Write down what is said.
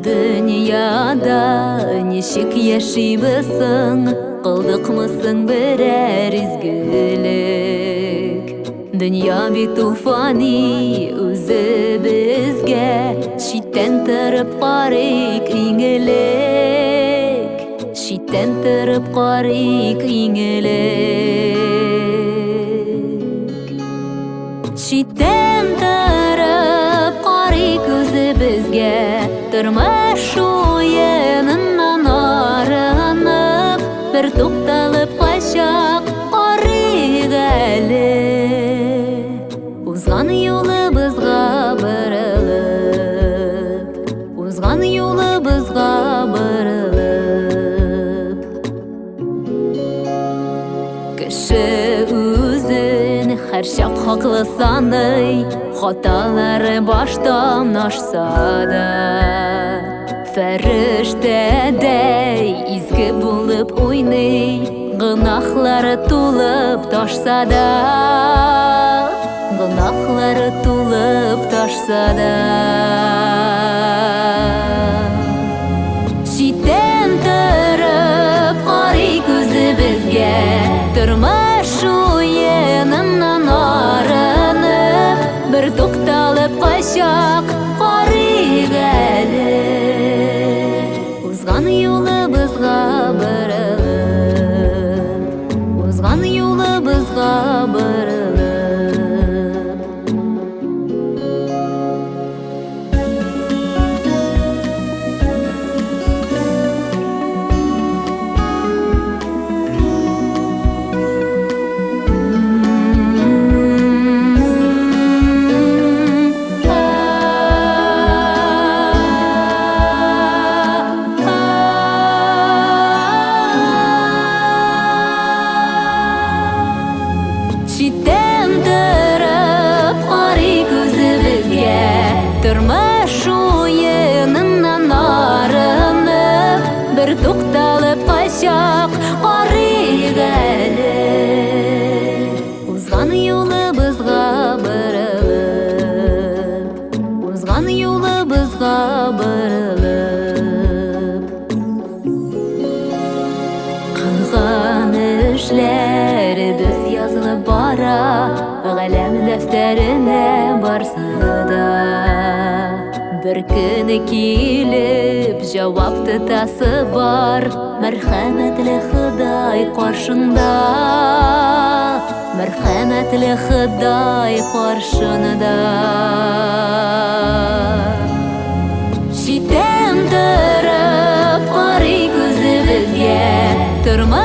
Dünyada nişik yaşaybısın, qıldықмысың бірәр izgілік. Dünya bir tufani өзі бізге, шиттен тұрып қарайық еңілік. Шиттен тұрып қарайық еңілік. Шиттен тұрып қарайық өзі бізге, тұрмаш ойынынан арынып, бір тоқталып қашақ қарайық әлі. Узған юлыбызға бұрылып, узған юлыбызға бұрылып. Кіші өзін әр шақ хақлы саный, хаталары баштан ашса да, фәрештәдәй изге булып уйный, гынахлары тулып ташса да, гынахлары тулып ташса да. Шиттен тұрып қарайық өзі бізге, тұрмаш ойынынан арынып, бір тоқталып қашақ қарайық әлі. Узған юлыбызға бұрылып, узған юлыбызға бұрылып. Шиттен тұрып қарайық өзі бізге, тұрмаш ойынынан арынып, бір тоқталып қашақ қарайық әлі. Узған юлыбызға бұрылып, узған юлыбызға бұрылып. Қылған ішлеріміз yazылып бара, ғалам дәфтәріне барса да, бір күні келіп жауапты тасы бар, мәрхәмәтлі Құдай қаршында, мәрхәмәтлі Құдай қаршында. Шиттен тұрып қарайық өзі бізге, тұрмаш